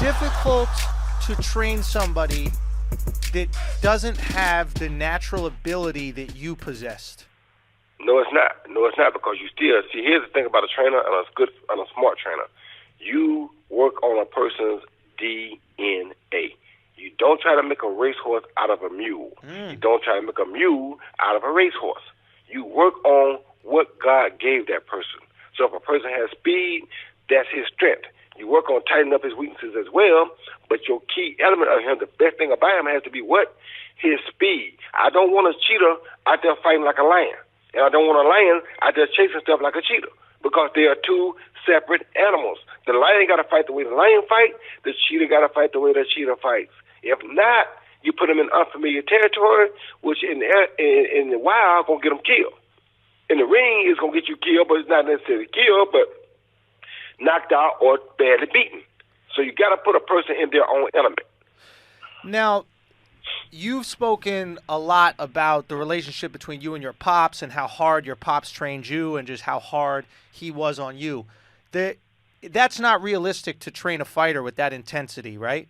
difficult to train somebody that doesn't have the natural ability that you possessed? No, it's not. No, it's not, because you still see. Here's the thing about a trainer and a smart trainer. You work on a person's DNA. You don't try to make a racehorse out of a mule. You don't try to make a mule out of a racehorse. You work on what God gave that person. So if a person has speed, that's his strength. You work on tightening up his weaknesses as well, but your key element of him, the best thing about him has to be what? His speed. I don't want a cheetah out there fighting like a lion. And I don't want a lion out there chasing stuff like a cheetah, because they are two separate animals. The lion got to fight the way the lion fights. The cheetah got to fight the way the cheetah fights. If not, you put them in unfamiliar territory, which in the wild going to get them killed. In the ring, it's going to get you killed, but it's not necessarily killed, but knocked out or badly beaten. So you got to put a person in their own element. Now, you've spoken a lot about the relationship between you and your pops and how hard your pops trained you and just how hard he was on you. That's not realistic to train a fighter with that intensity, right?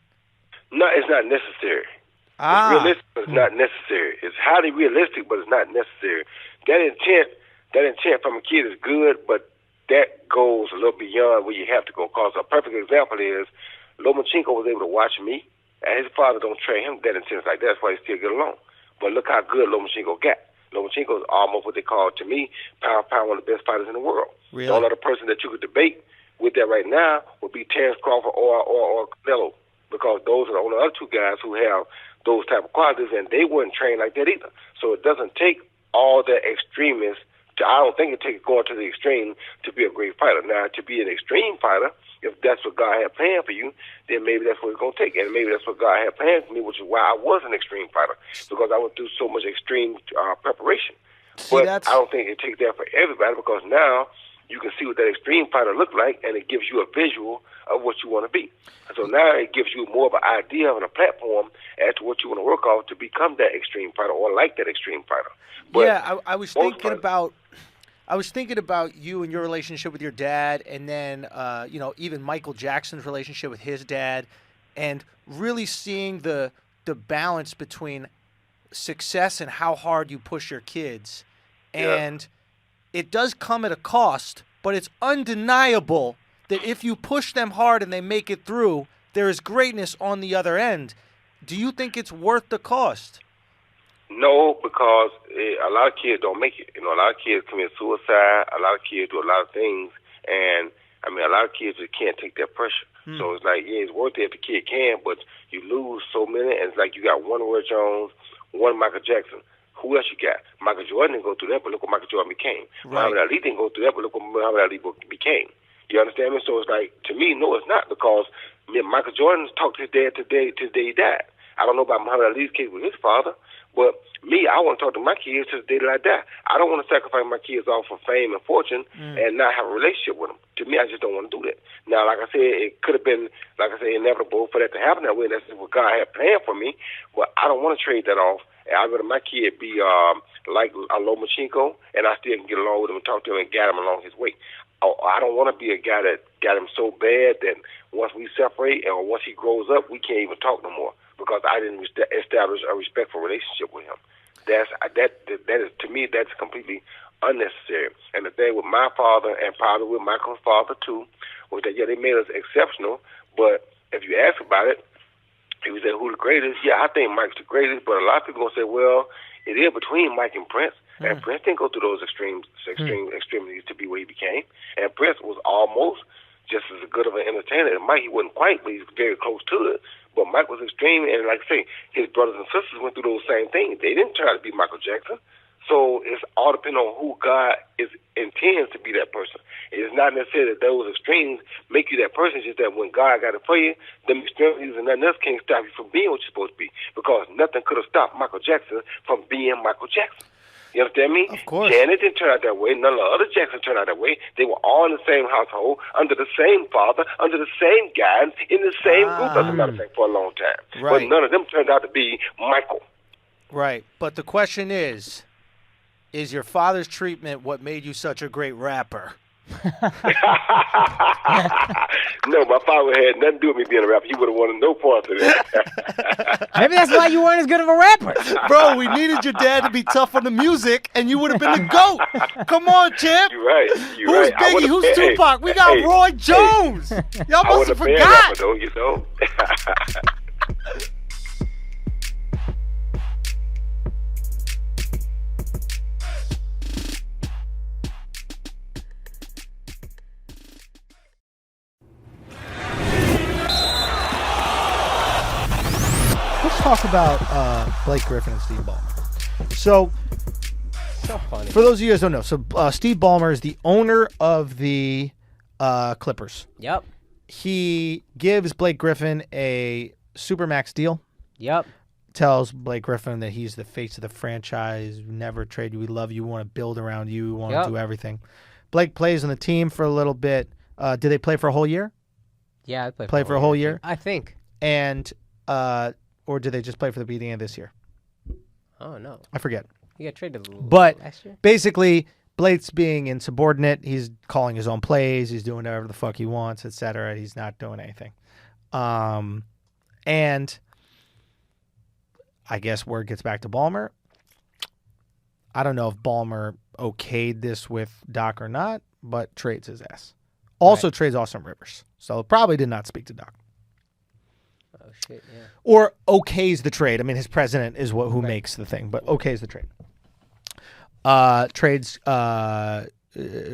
No, it's not necessary. It's realistic, but it's not necessary. It's highly realistic, but it's not necessary. That intent from a kid is good, but that goes a little beyond where you have to go. Because a perfect example is Lomachenko was able to watch me, and his father don't train him that intense like that. That's why he still get along. But look how good Lomachenko got. Lomachenko is almost what they call, to me, pound for pound, one of the best fighters in the world. Really? The only other person that you could debate with that right now would be Terrence Crawford or Canelo, because those are the only other two guys who have those type of qualities, and they weren't trained like that either. So it doesn't take all the extremists. I don't think it takes going to the extreme to be a great fighter. Now, to be an extreme fighter, if that's what God had planned for you, then maybe that's what it's going to take. And maybe that's what God had planned for me, which is why I was an extreme fighter, because I went through so much extreme preparation. But I don't think it takes that for everybody, because now you can see what that extreme fighter looked like, and it gives you a visual of what you want to be. So now it gives you more of an idea and a platform as to what you want to work on to become that extreme fighter or like that extreme fighter. But yeah, I was thinking about you and your relationship with your dad, and then even Michael Jackson's relationship with his dad, and really seeing the balance between success and how hard you push your kids. And it does come at a cost, but it's undeniable that if you push them hard and they make it through, there is greatness on the other end. Do you think it's worth the cost? No, because a lot of kids don't make it. A lot of kids commit suicide. A lot of kids do a lot of things, and a lot of kids just can't take that pressure. So it's like, it's worth it if the kid can, but you lose so many, and it's like you got one Roy Jones, one Michael Jackson. Who else you got? Michael Jordan didn't go through that, but look what Michael Jordan became. Right. Muhammad Ali didn't go through that, but look what Muhammad Ali became. You understand me? So it's like, to me, no, it's not, because Michael Jordan talked to his dad today till the day he died. I don't know about Muhammad Ali's case with his father, but me, I want to talk to my kids till the day that I die. I don't want to sacrifice my kids off for fame and fortune and not have a relationship with them. To me, I just don't want to do that. Now, like I said, it could have been, inevitable for that to happen that way. That's what God had planned for me, but I don't want to trade that off. I'd rather my kid be like a Lomachenko, and I still can get along with him and talk to him and guide him along his way. I don't want to be a guy that got him so bad that once we separate or once he grows up, we can't even talk no more, because I didn't establish a respectful relationship with him. That is, to me, that's completely unnecessary. And the thing with my father, and probably with Michael's father too, was that they made us exceptional. But if you ask about it, if you say who the greatest, I think Mike's the greatest. But a lot of people gonna say, well, it is between Mike and Prince. And Prince didn't go through those extremities to be what he became. And Prince was almost just as good of an entertainer as Mike. He wasn't quite, but he's very close to it. But Mike was extreme, and like I say, his brothers and sisters went through those same things. They didn't try to be Michael Jackson. So it's all depending on who God intends to be that person. It's not necessarily that those extremes make you that person. It's just that when God got it for you, them extremities and nothing else can't stop you from being what you're supposed to be, because nothing could have stopped Michael Jackson from being Michael Jackson. You understand me? Of course. Janet didn't turn out that way. None of the other Jacksons turned out that way. They were all in the same household, under the same father, under the same guidance, in the same group, as a matter of fact, for a long time. Right. But none of them turned out to be Michael. Right. But the question is your father's treatment what made you such a great rapper? No, my father had nothing to do with me being a rapper. He would have wanted no part of that. Maybe that's why you weren't as good of a rapper. Bro, we needed your dad to be tough on the music, and you would have been the GOAT. Come on, champ. You're right. Who's Biggie? Who's Tupac? We got Roy Jones. Y'all must have forgot. Rapper, though, you know. Let's talk about Blake Griffin and Steve Ballmer. So funny. For those of you guys who don't know, so Steve Ballmer is the owner of the Clippers. Yep. He gives Blake Griffin a supermax deal. Yep. Tells Blake Griffin that he's the face of the franchise. Never trade you. We love you. We want to build around you. We want to do everything. Blake plays on the team for a little bit. Did they play for a whole year? Yeah, I play for a whole year. I think. And or did they just play for the beginning of this year? Oh no, I forget. He got traded But last year? basically, Blake's being insubordinate. He's calling his own plays. He's doing whatever the fuck he wants, etc. He's not doing anything. And I guess word gets back to Ballmer. I don't know if Ballmer okayed this with Doc or not, but trades his ass. Also trades Austin Rivers. So probably did not speak to Doc. Oh, shit, yeah. Or okays the trade. I mean, his president is who makes the thing, but okays the trade. Trades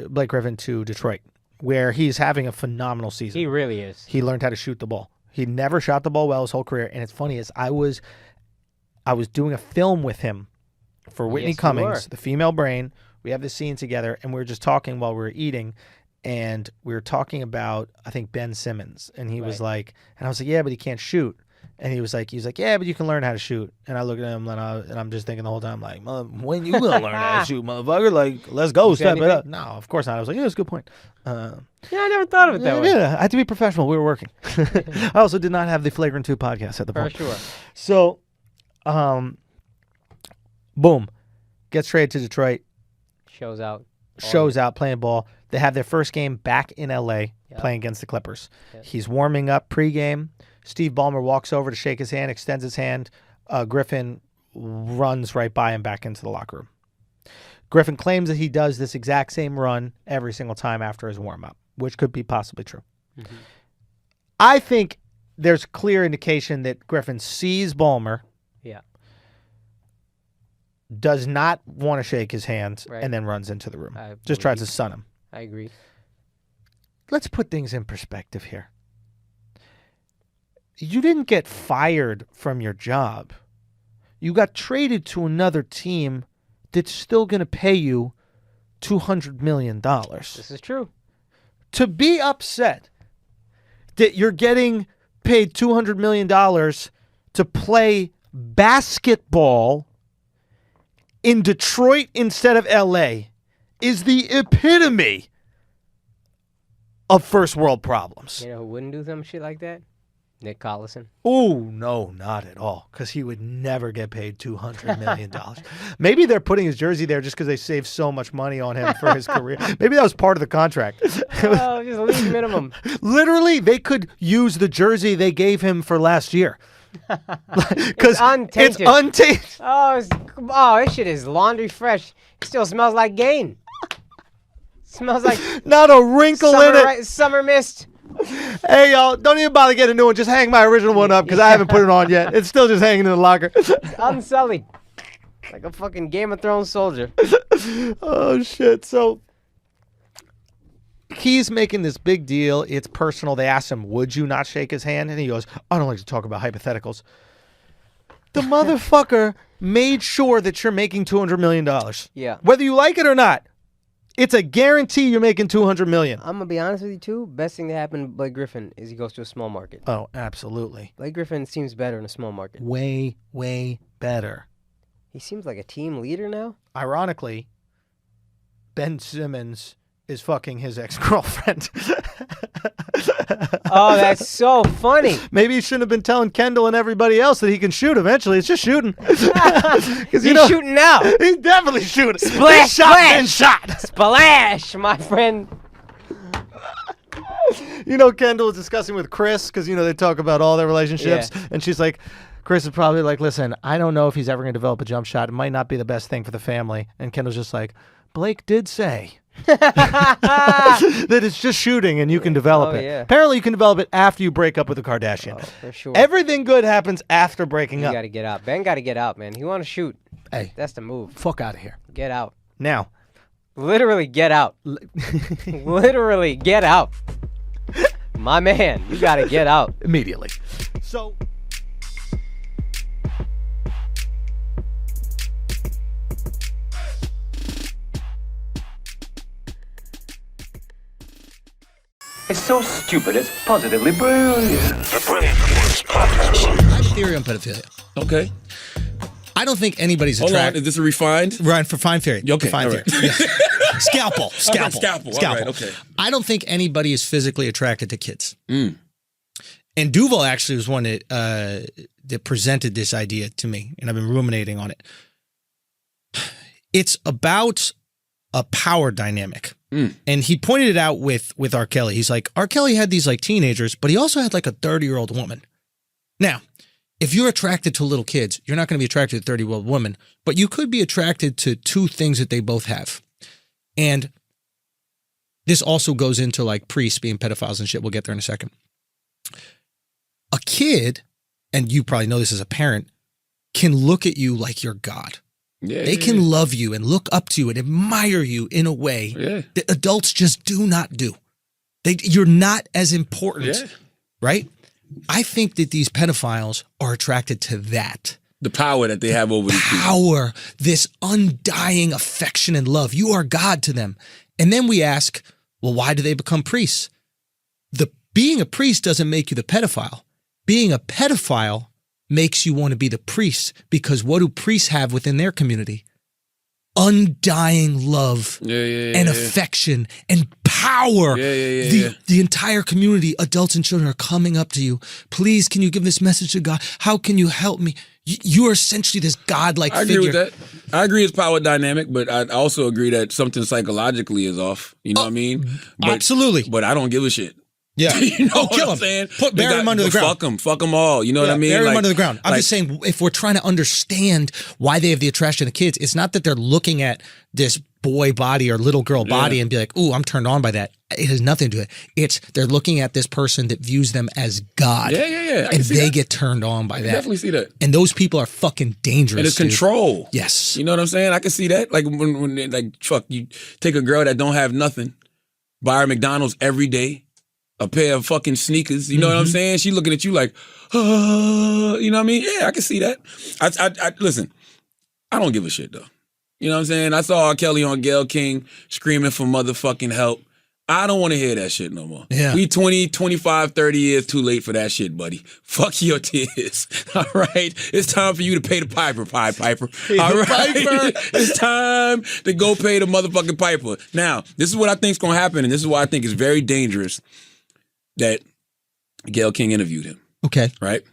Blake Griffin to Detroit, where he's having a phenomenal season. He really is. He learned how to shoot the ball. He never shot the ball well his whole career. And it's funny is I was doing a film with him for Whitney Cummings, the female brain. We have this scene together, and we were just talking while we were eating. And we were talking about, I think, Ben Simmons. And he was like, and I was like, yeah, but he can't shoot. And he was like, yeah, but you can learn how to shoot. And I look at him, and I'm just thinking the whole time, like, when you going to learn how to shoot, motherfucker? Like, let's go, step it up. No, of course not. I was like, yeah, that's a good point. Yeah, I never thought of it that way. Yeah, I had to be professional. We were working. I also did not have the Flagrant 2 podcast at the point. For sure. So, boom. Gets traded to Detroit. Shows out, playing ball. They have their first game back in L.A. playing against the Clippers. Yep. He's warming up pregame. Steve Ballmer walks over to shake his hand, extends his hand. Griffin runs right by him back into the locker room. Griffin claims that he does this exact same run every single time after his warm-up, which could be possibly true. Mm-hmm. I think there's clear indication that Griffin sees Ballmer, does not want to shake his hand, and then runs into the room. Just tries to stun him. I agree. Let's put things in perspective here. You didn't get fired from your job. You got traded to another team that's still going to pay you $200 million. This is true. To be upset that you're getting paid $200 million to play basketball in Detroit instead of L.A. is the epitome of first world problems. You know who wouldn't do some shit like that? Nick Collison. Oh, no, not at all. Because he would never get paid $200 million. Maybe they're putting his jersey there just because they saved so much money on him for his career. Maybe that was part of the contract. Oh, just league minimum. Literally, they could use the jersey they gave him for last year. Because it's untainted. Oh, this shit is laundry fresh. It still smells like Gain. Smells like not a wrinkle in it. Summer mist. Hey, y'all, don't even bother getting a new one. Just hang my original one up because I haven't put it on yet. It's still just hanging in the locker. It's unsullied. Like a fucking Game of Thrones soldier. Oh, shit. So he's making this big deal. It's personal. They asked him, would you not shake his hand? And he goes, I don't like to talk about hypotheticals. The motherfucker made sure that you're making $200 million. Yeah. Whether you like it or not, it's a guarantee you're making $200 million. I'm going to be honest with you, too. Best thing that happened to Blake Griffin is he goes to a small market. Oh, absolutely. Blake Griffin seems better in a small market. Way, way better. He seems like a team leader now. Ironically, Ben Simmons is fucking his ex-girlfriend. Oh, that's so funny. Maybe he shouldn't have been telling Kendall and everybody else that he can shoot eventually. It's just shooting. He's shooting now. He's definitely shooting. Splash, shot, splash. shot. Splash, my friend. You know, Kendall was discussing with Chris because, you know, they talk about all their relationships. Yeah. And she's like, Chris is probably like, listen, I don't know if he's ever going to develop a jump shot. It might not be the best thing for the family. And Kendall's just like, Blake did say that it's just shooting and you can develop it. Yeah. Apparently you can develop it after you break up with a Kardashian. Oh, for sure. Everything good happens after breaking up. You got to get out. Ben got to get out, man. He want to shoot. Hey. That's the move. Fuck out of here. Get out. Now. Literally get out. Literally get out. My man, you got to get out. Immediately. So. It's so stupid, it's positively brilliant. I have a theory on pedophilia. Okay. I don't think anybody's attracted. Hold on, is this a refined? Right, for fine theory. Okay, fine right. theory. Yeah. Scalpel. Right, scalpel. All right, okay. I don't think anybody is physically attracted to kids. And Duval actually was one that presented this idea to me, and I've been ruminating on it. It's about a power dynamic. And he pointed it out with R. Kelly. He's like, R. Kelly had these like teenagers, but he also had like a 30-year-old woman. Now, if you're attracted to little kids, you're not going to be attracted to a 30-year-old woman, but you could be attracted to two things that they both have. And this also goes into like priests being pedophiles and shit. We'll get there in a second. A kid, and you probably know this as a parent, can look at you like you're God. They can love you and look up to you and admire you in a way that adults just do not do. You're not as important, right? I think that these pedophiles are attracted to that. The power that they have over these people. Power, this undying affection and love. You are God to them. And then we ask, well, why do they become priests? Being a priest doesn't make you the pedophile. Being a pedophile makes you want to be the priest, because what do priests have within their community? Undying love and affection and power. The entire community, adults and children, are coming up to you. Please, can you give this message to God? How can you help me? You are essentially this godlike figure. I agree with that. I agree it's power dynamic, but I also agree that something psychologically is off. You know what I mean? Absolutely. But I don't give a shit. Yeah. You know kill what I'm him. saying? Bury him under the ground. Fuck them all. You know what I mean? Bury him under the ground. I'm just saying, if we're trying to understand why they have the attraction to kids, it's not that they're looking at this boy body or little girl body and be like, ooh, I'm turned on by that. It has nothing to do with it. It's they're looking at this person that views them as God. Yeah. And they get turned on by that. Definitely see that. And those people are fucking dangerous. And it's control. Yes. You know what I'm saying? I can see that. Like when you take a girl that don't have nothing, buy her McDonald's every day, a pair of fucking sneakers, you know what I'm saying? She looking at you like, you know what I mean? Yeah, I can see that. I listen, I don't give a shit though. You know what I'm saying? I saw R. Kelly on Gayle King screaming for motherfucking help. I don't want to hear that shit no more. Yeah. We 20, 25, 30 years too late for that shit, buddy. Fuck your tears. All right? It's time for you to pay the piper, Piper. All right? It's time to go pay the motherfucking piper. Now, this is what I think is going to happen, and this is why I think it's very dangerous that Gayle King interviewed him. Okay. Right?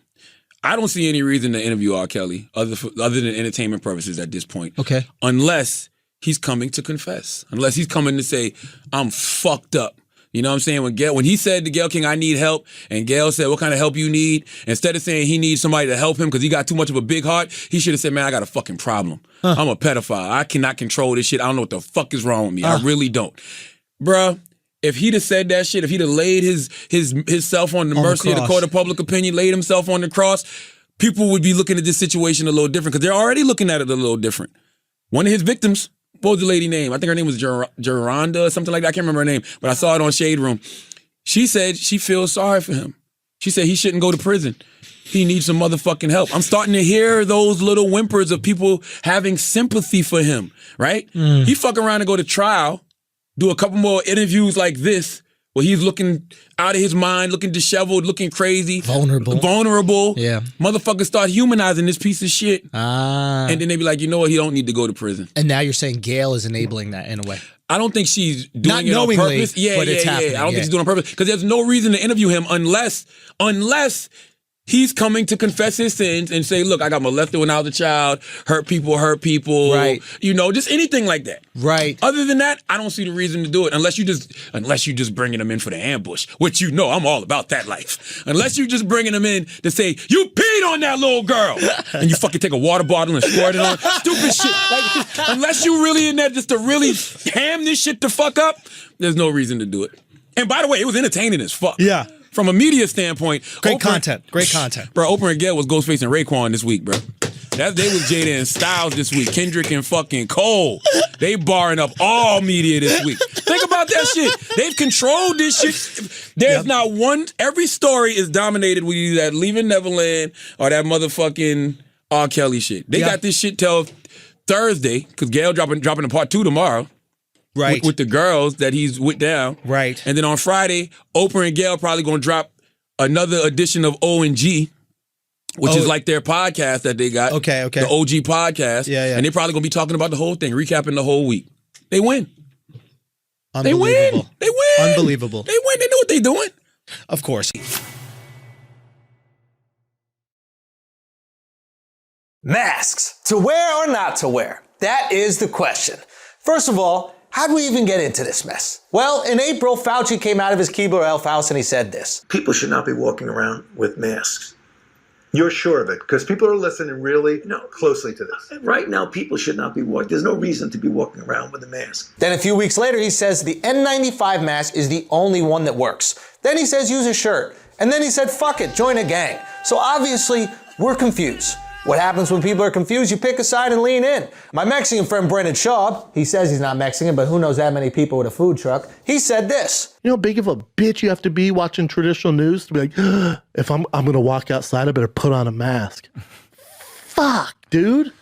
I don't see any reason to interview R. Kelly other than entertainment purposes at this point. Okay. Unless he's coming to confess. Unless he's coming to say, I'm fucked up. You know what I'm saying? When he said to Gayle King, I need help, and Gayle said, what kind of help you need? Instead of saying he needs somebody to help him because he got too much of a big heart, he should have said, man, I got a fucking problem. I'm a pedophile. I cannot control this shit. I don't know what the fuck is wrong with me. I really don't. Bruh, if he'd have said that shit, if he'd have laid his self on the mercy of the court of public opinion, laid himself on the cross, people would be looking at this situation a little different because they're already looking at it a little different. One of his victims, what was the lady name? I think her name was Geronda or something like that. I can't remember her name, but I saw it on Shade Room. She said she feels sorry for him. She said he shouldn't go to prison. He needs some motherfucking help. I'm starting to hear those little whimpers of people having sympathy for him, right? He fuck around and go to trial, do a couple more interviews like this, where he's looking out of his mind, looking disheveled, looking crazy. Vulnerable. Yeah. Motherfuckers start humanizing this piece of shit. And then they be like, you know what, he don't need to go to prison. And now you're saying Gayle is enabling that in a way. I don't think she's doing Not it on knowingly, purpose. Yeah, but it's happening. I don't think she's doing it on purpose. Because there's no reason to interview him unless He's coming to confess his sins and say, look, I got molested when I was a child, hurt people. Right. You know, just anything like that. Right. Other than that, I don't see the reason to do it unless you just bringing them in for the ambush, which you know I'm all about that life. Unless you just bringing them in to say, you peed on that little girl. And you fucking take a water bottle and squirt it on. Stupid shit. Like, unless you really in there just to really ham this shit the fuck up, there's no reason to do it. And by the way, it was entertaining as fuck. Yeah. From a media standpoint, Great content. Bro, Oprah and Gayle was Ghostface and Raekwon this week, bro. They was Jada and Styles this week. Kendrick and fucking Cole. They barring up all media this week. Think about that shit. They've controlled this shit. There's not one. Every story is dominated with either that Leaving Neverland or that motherfucking R. Kelly shit. They got this shit till Thursday because Gayle dropping a part 2 tomorrow. Right. With the girls that he's with now. Right. And then on Friday, Oprah and Gayle probably going to drop another edition of O&G, which is like their podcast that they got. Okay. The OG podcast. Yeah. And they're probably going to be talking about the whole thing, recapping the whole week. They win. They win. Unbelievable. They win. They know what they're doing. Of course. Masks, to wear or not to wear? That is the question. First of all, how do we even get into this mess? Well, in April, Fauci came out of his Keebler Elf house and he said this. People should not be walking around with masks. You're sure of it? Because people are listening really closely to this. Right now, people should not be walking. There's no reason to be walking around with a mask. Then a few weeks later, he says the N95 mask is the only one that works. Then he says use a shirt. And then he said, fuck it, join a gang. So obviously, we're confused. What happens when people are confused? You pick a side and lean in. My Mexican friend Brendan Schaub, he says he's not Mexican, but who knows that many people with a food truck, he said this. You know how big of a bitch you have to be watching traditional news to be like, if I'm going to walk outside, I better put on a mask. Fuck, dude.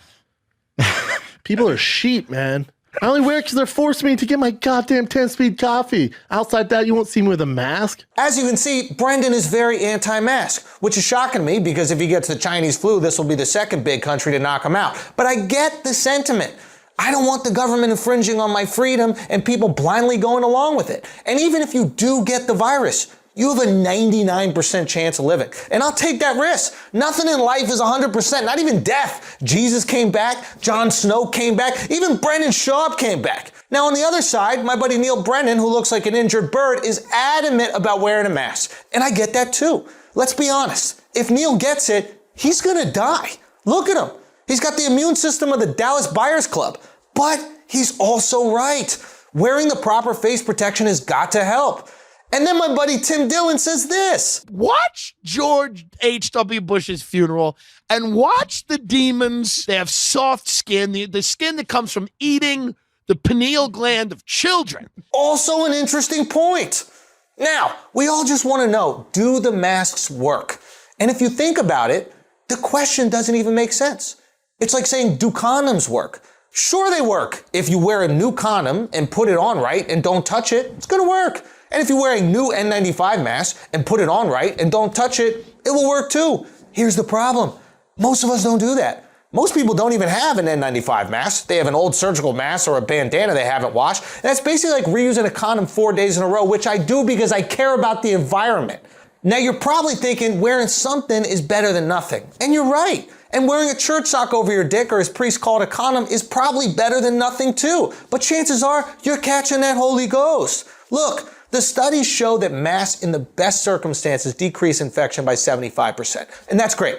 People are sheep, man. I only wear it because they're forcing me to get my goddamn 10-speed coffee. Outside that, you won't see me with a mask. As you can see, Brendan is very anti-mask, which is shocking to me because if he gets the Chinese flu, this will be the second big country to knock him out. But I get the sentiment. I don't want the government infringing on my freedom and people blindly going along with it. And even if you do get the virus, you have a 99% chance of living. And I'll take that risk. Nothing in life is 100%, not even death. Jesus came back, Jon Snow came back, even Brendan Schaub came back. Now on the other side, my buddy Neil Brennan, who looks like an injured bird, is adamant about wearing a mask. And I get that too. Let's be honest. If Neil gets it, he's gonna die. Look at him. He's got the immune system of the Dallas Buyers Club. But he's also right. Wearing the proper face protection has got to help. And then my buddy Tim Dillon says this. Watch George H.W. Bush's funeral and watch the demons. They have soft skin, the skin that comes from eating the pineal gland of children. Also an interesting point. Now, we all just want to know, do the masks work? And if you think about it, the question doesn't even make sense. It's like saying, do condoms work? Sure they work. If you wear a new condom and put it on right and don't touch it, it's going to work. And if you wear a new N95 mask and put it on right and don't touch it, it will work too. Here's the problem. Most of us don't do that. Most people don't even have an N95 mask. They have an old surgical mask or a bandana they haven't washed. And that's basically like reusing a condom 4 days in a row, which I do because I care about the environment. Now you're probably thinking wearing something is better than nothing. And you're right. And wearing a church sock over your dick, or as priests call it, a condom, is probably better than nothing too. But chances are you're catching that Holy Ghost. Look, the studies show that masks in the best circumstances decrease infection by 75%. And that's great.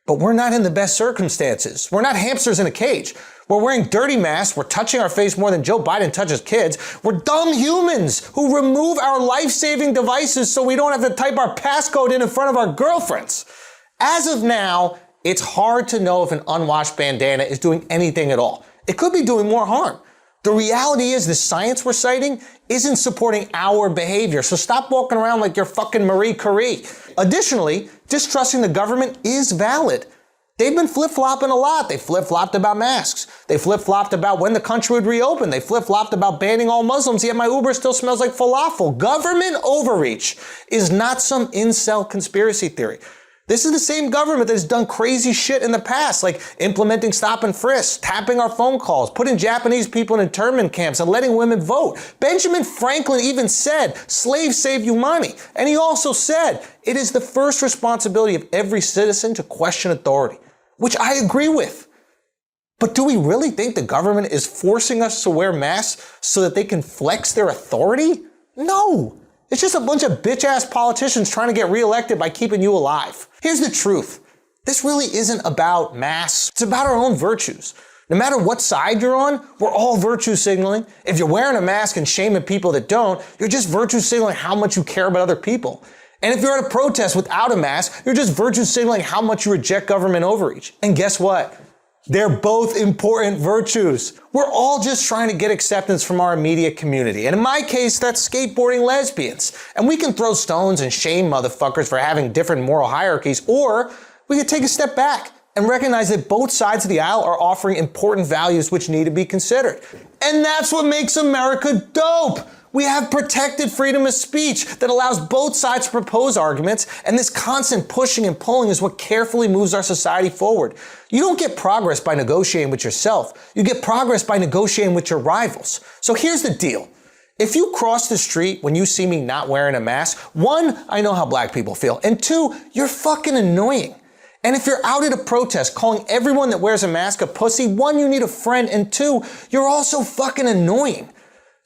But we're not in the best circumstances. We're not hamsters in a cage. We're wearing dirty masks. We're touching our face more than Joe Biden touches kids. We're dumb humans who remove our life-saving devices so we don't have to type our passcode in front of our girlfriends. As of now, it's hard to know if an unwashed bandana is doing anything at all. It could be doing more harm. The reality is the science we're citing isn't supporting our behavior, so stop walking around like you're fucking Marie Curie. Additionally, distrusting the government is valid. They've been flip-flopping a lot. They flip-flopped about masks. They flip-flopped about when the country would reopen. They flip-flopped about banning all Muslims, yet my Uber still smells like falafel. Government overreach is not some incel conspiracy theory. This is the same government that has done crazy shit in the past, like implementing stop and frisk, tapping our phone calls, putting Japanese people in internment camps, and letting women vote. Benjamin Franklin even said, slaves save you money. And he also said, it is the first responsibility of every citizen to question authority, which I agree with. But do we really think the government is forcing us to wear masks so that they can flex their authority? No. It's just a bunch of bitch-ass politicians trying to get reelected by keeping you alive. Here's the truth. This really isn't about masks. It's about our own virtues. No matter what side you're on, we're all virtue signaling. If you're wearing a mask and shaming people that don't, you're just virtue signaling how much you care about other people. And if you're at a protest without a mask, you're just virtue signaling how much you reject government overreach. And guess what? They're both important virtues. We're all just trying to get acceptance from our immediate community. And in my case, that's skateboarding lesbians. And we can throw stones and shame motherfuckers for having different moral hierarchies, or we could take a step back and recognize that both sides of the aisle are offering important values which need to be considered. And that's what makes America dope. We have protected freedom of speech that allows both sides to propose arguments, and this constant pushing and pulling is what carefully moves our society forward. You don't get progress by negotiating with yourself. You get progress by negotiating with your rivals. So here's the deal. If you cross the street when you see me not wearing a mask, one, I know how black people feel, and two, you're fucking annoying. And if you're out at a protest calling everyone that wears a mask a pussy, one, you need a friend, and two, you're also fucking annoying.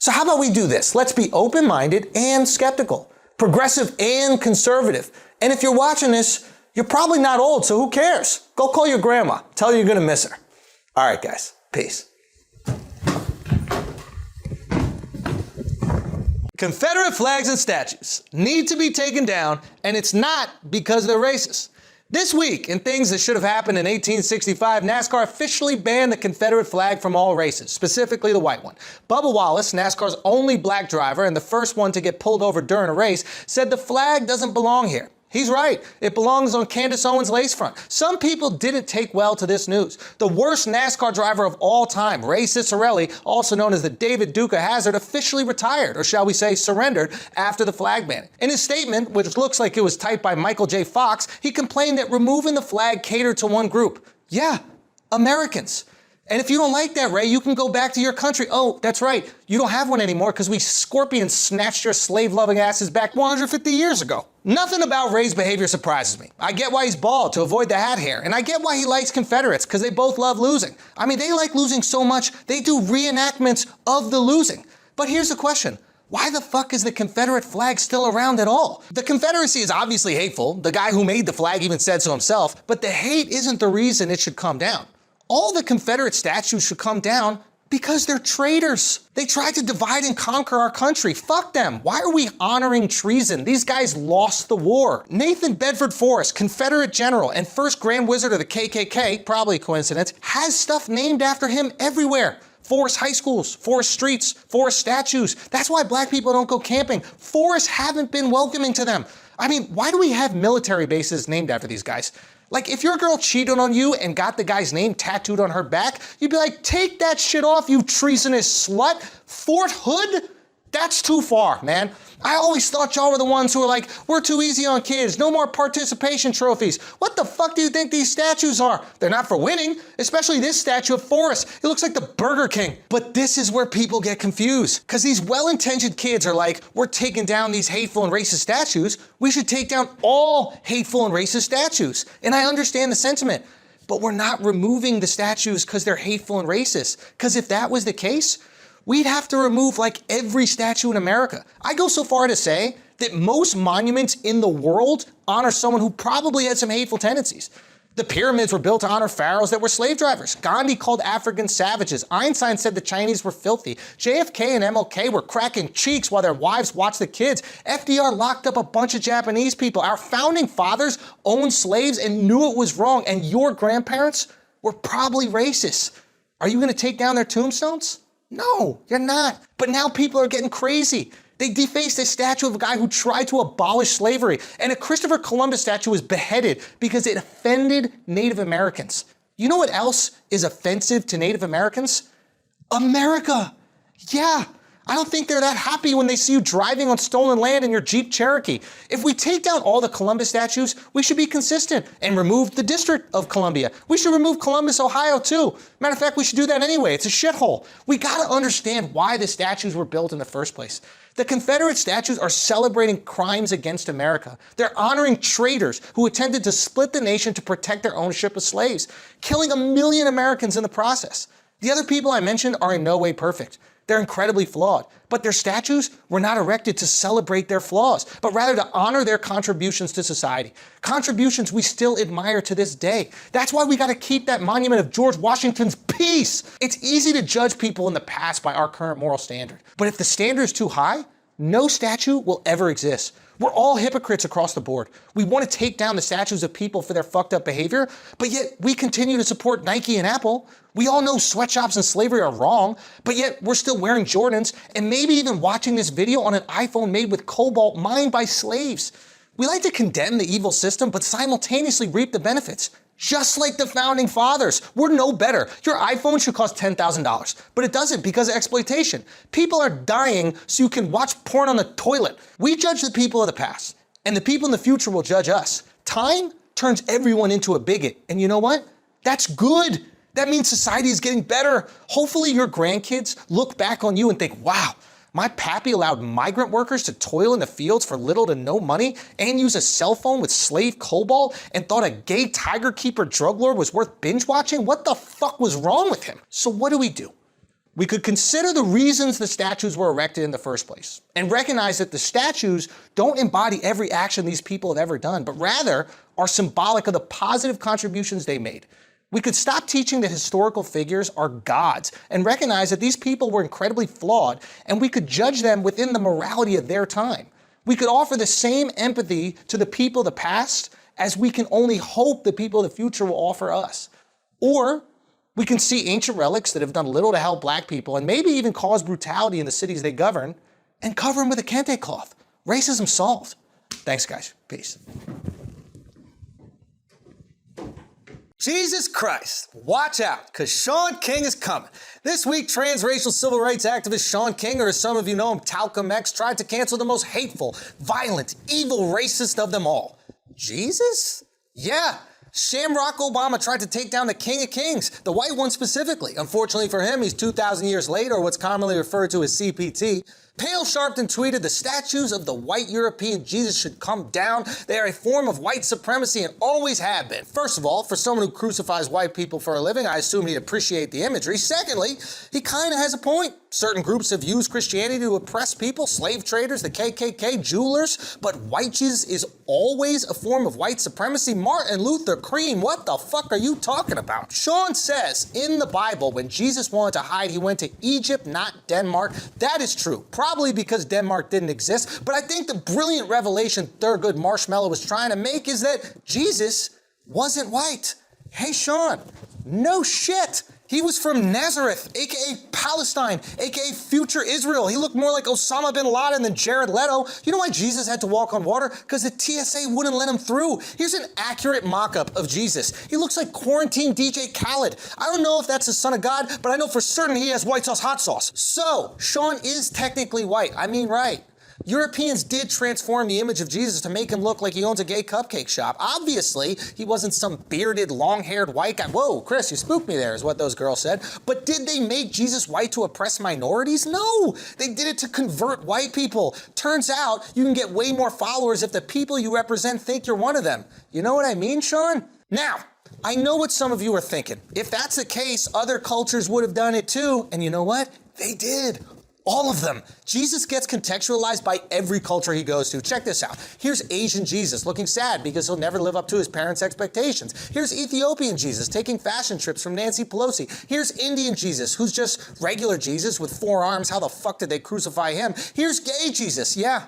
So how about we do this? Let's be open-minded and skeptical, progressive and conservative. And if you're watching this, you're probably not old, so who cares? Go call your grandma. Tell her you're gonna miss her. All right, guys. Peace. Confederate flags and statues need to be taken down, and it's not because they're racist. This week, in things that should have happened in 1865, NASCAR officially banned the Confederate flag from all races, specifically the white one. Bubba Wallace, NASCAR's only black driver and the first one to get pulled over during a race, said the flag doesn't belong here. He's right. It belongs on Candace Owens' lace front. Some people didn't take well to this news. The worst NASCAR driver of all time, Ray Ciccarelli, also known as the David Duke of Hazzard, officially retired, or shall we say surrendered, after the flag banning. In his statement, which looks like it was typed by Michael J. Fox, he complained that removing the flag catered to one group. Yeah, Americans. And if you don't like that, Ray, you can go back to your country. Oh, that's right. You don't have one anymore because we scorpions snatched your slave-loving asses back 150 years ago. Nothing about Ray's behavior surprises me. I get why he's bald, to avoid the hat hair. And I get why he likes Confederates, because they both love losing. I mean, they like losing so much, they do reenactments of the losing. But here's the question. Why the fuck is the Confederate flag still around at all? The Confederacy is obviously hateful. The guy who made the flag even said so himself. But the hate isn't the reason it should come down. All the Confederate statues should come down because they're traitors. They tried to divide and conquer our country. Fuck them. Why are we honoring treason? These guys lost the war. Nathan Bedford Forrest, Confederate general and first Grand Wizard of the KKK, probably a coincidence, has stuff named after him everywhere. Forest high schools, forest streets, forest statues. That's why black people don't go camping. Forests haven't been welcoming to them. I mean, why do we have military bases named after these guys? Like, if your girl cheated on you and got the guy's name tattooed on her back, you'd be like, take that shit off, you treasonous slut. Fort Hood? That's too far, man. I always thought y'all were the ones who were like, we're too easy on kids, no more participation trophies. What the fuck do you think these statues are? They're not for winning, especially this statue of Forrest. It looks like the Burger King. But this is where people get confused, because these well-intentioned kids are like, we're taking down these hateful and racist statues. We should take down all hateful and racist statues. And I understand the sentiment, but we're not removing the statues because they're hateful and racist. Because if that was the case, we'd have to remove like every statue in America. I go so far to say that most monuments in the world honor someone who probably had some hateful tendencies. The pyramids were built to honor pharaohs that were slave drivers. Gandhi called Africans savages. Einstein said the Chinese were filthy. JFK and MLK were cracking cheeks while their wives watched the kids. FDR locked up a bunch of Japanese people. Our founding fathers owned slaves and knew it was wrong. And your grandparents were probably racist. Are you gonna take down their tombstones? No, you're not. But now people are getting crazy. They defaced a statue of a guy who tried to abolish slavery, and a Christopher Columbus statue was beheaded because it offended Native Americans. You know what else is offensive to Native Americans? America. Yeah. I don't think they're that happy when they see you driving on stolen land in your Jeep Cherokee. If we take down all the Columbus statues, we should be consistent and remove the District of Columbia. We should remove Columbus, Ohio, too. Matter of fact, we should do that anyway. It's a shithole. We gotta understand why the statues were built in the first place. The Confederate statues are celebrating crimes against America. They're honoring traitors who attempted to split the nation to protect their ownership of slaves, killing 1 million Americans in the process. The other people I mentioned are in no way perfect. They're incredibly flawed, but their statues were not erected to celebrate their flaws, but rather to honor their contributions to society. Contributions we still admire to this day. That's why we gotta keep that monument of George Washington's peace. It's easy to judge people in the past by our current moral standard, but if the standard is too high, no statue will ever exist. We're all hypocrites across the board. We want to take down the statues of people for their fucked up behavior, but yet we continue to support Nike and Apple. We all know sweatshops and slavery are wrong, but yet we're still wearing Jordans and maybe even watching this video on an iPhone made with cobalt mined by slaves. We like to condemn the evil system, but simultaneously reap the benefits. Just like the founding fathers, we're no better. Your iPhone should cost $10,000, but it doesn't because of exploitation. People are dying so you can watch porn on the toilet. We judge the people of the past, and the people in the future will judge us. Time turns everyone into a bigot, and you know what? That's good. That means society is getting better. Hopefully your grandkids look back on you and think, wow, my pappy allowed migrant workers to toil in the fields for little to no money and use a cell phone with slave cobalt and thought a gay tiger keeper drug lord was worth binge watching? What the fuck was wrong with him? So what do? We could consider the reasons the statues were erected in the first place and recognize that the statues don't embody every action these people have ever done, but rather are symbolic of the positive contributions they made. We could stop teaching that historical figures are gods and recognize that these people were incredibly flawed, and we could judge them within the morality of their time. We could offer the same empathy to the people of the past as we can only hope the people of the future will offer us. Or we can see ancient relics that have done little to help black people and maybe even cause brutality in the cities they govern and cover them with a kente cloth. Racism solved. Thanks, guys. Peace. Jesus Christ, watch out, because Shaun King is coming. This week, transracial civil rights activist Shaun King, or as some of you know him, Talcum X, tried to cancel the most hateful, violent, evil racist of them all. Jesus? Yeah. Shamrock Obama tried to take down the King of Kings, the white one specifically. Unfortunately for him, he's 2,000 years late, or what's commonly referred to as CPT. Pale Sharpton tweeted, the statues of the white European Jesus should come down. They are a form of white supremacy and always have been. First of all, for someone who crucifies white people for a living, I assume he'd appreciate the imagery. Secondly, he kind of has a point. Certain groups have used Christianity to oppress people, slave traders, the KKK, jewelers, but white Jesus is always a form of white supremacy. Martin Luther Cream, what the fuck are you talking about? Shaun says in the Bible, when Jesus wanted to hide, he went to Egypt, not Denmark. That is true. Probably because Denmark didn't exist, but I think the brilliant revelation Thurgood Marshmallow was trying to make is that Jesus wasn't white. Hey, Shaun, no shit. He was from Nazareth, aka Palestine, aka future Israel. He looked more like Osama bin Laden than Jared Leto. You know why Jesus had to walk on water? Because the TSA wouldn't let him through. Here's an accurate mock-up of Jesus. He looks like quarantine DJ Khaled. I don't know if that's the son of God, but I know for certain he has white sauce hot sauce. So, Shaun is technically white. I mean, right. Europeans did transform the image of Jesus to make him look like he owns a gay cupcake shop. Obviously, he wasn't some bearded, long-haired white guy. Whoa, Chris, you spooked me there, is what those girls said. But did they make Jesus white to oppress minorities? No, they did it to convert white people. Turns out, you can get way more followers if the people you represent think you're one of them. You know what I mean, Shaun? Now, I know what some of you are thinking. If that's the case, other cultures would have done it too. And you know what? They did. All of them. Jesus gets contextualized by every culture he goes to. Check this out. Here's Asian Jesus looking sad because he'll never live up to his parents' expectations. Here's Ethiopian Jesus taking fashion trips from Nancy Pelosi. Here's Indian Jesus, who's just regular Jesus with 4 arms. How the fuck did they crucify him? Here's gay Jesus. Yeah,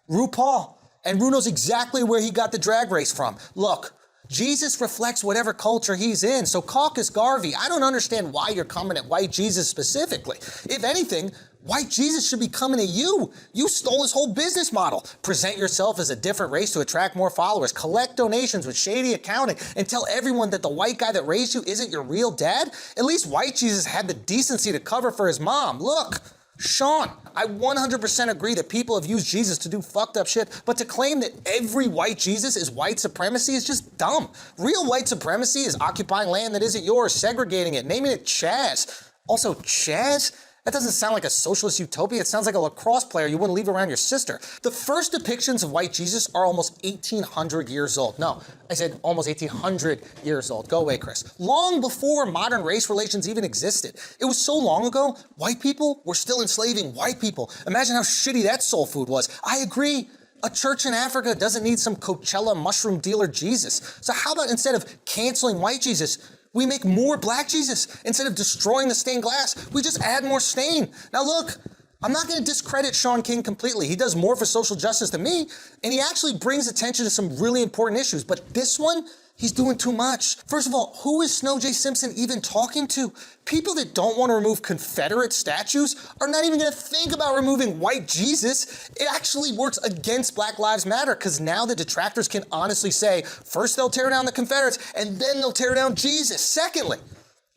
RuPaul. And Ru knows exactly where he got the drag race from. Look, Jesus reflects whatever culture he's in. So Caucus Garvey, I don't understand why you're coming at white Jesus specifically. If anything, white Jesus should be coming at you. You stole his whole business model. Present yourself as a different race to attract more followers. Collect donations with shady accounting and tell everyone that the white guy that raised you isn't your real dad. At least white Jesus had the decency to cover for his mom. Look, Sean, I 100% agree that people have used Jesus to do fucked up shit, but to claim that every white Jesus is white supremacy is just dumb. Real white supremacy is occupying land that isn't yours, segregating it, naming it Chaz. Also, Chaz? That doesn't sound like a socialist utopia. It sounds like a lacrosse player you wouldn't leave around your sister. The first depictions of white Jesus are almost 1,800 years old. No, I said almost 1,800 years old. Go away, Chris. Long before modern race relations even existed. It was so long ago, white people were still enslaving white people. Imagine how shitty that soul food was. I agree. A church in Africa doesn't need some Coachella mushroom dealer Jesus. So how about instead of canceling white Jesus, we make more black Jesus? Instead of destroying the stained glass, we just add more stain. Now look, I'm not going to discredit Sean King completely. He does more for social justice than me, and he actually brings attention to some really important issues. But this one, he's doing too much. First of all, who is Snow J. Simpson even talking to? People that don't want to remove Confederate statues are not even going to think about removing white Jesus. It actually works against Black Lives Matter, because now the detractors can honestly say, first they'll tear down the Confederates, and then they'll tear down Jesus. Secondly,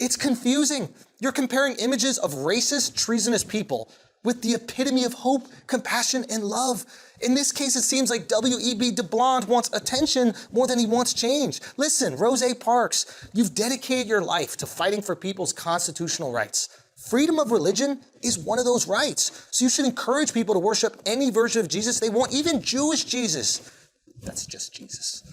it's confusing. You're comparing images of racist, treasonous people with the epitome of hope, compassion, and love. In this case, it seems like W.E.B. Du Blonde wants attention more than he wants change. Listen, Rosa Parks, you've dedicated your life to fighting for people's constitutional rights. Freedom of religion is one of those rights. So you should encourage people to worship any version of Jesus they want, even Jewish Jesus. That's just Jesus.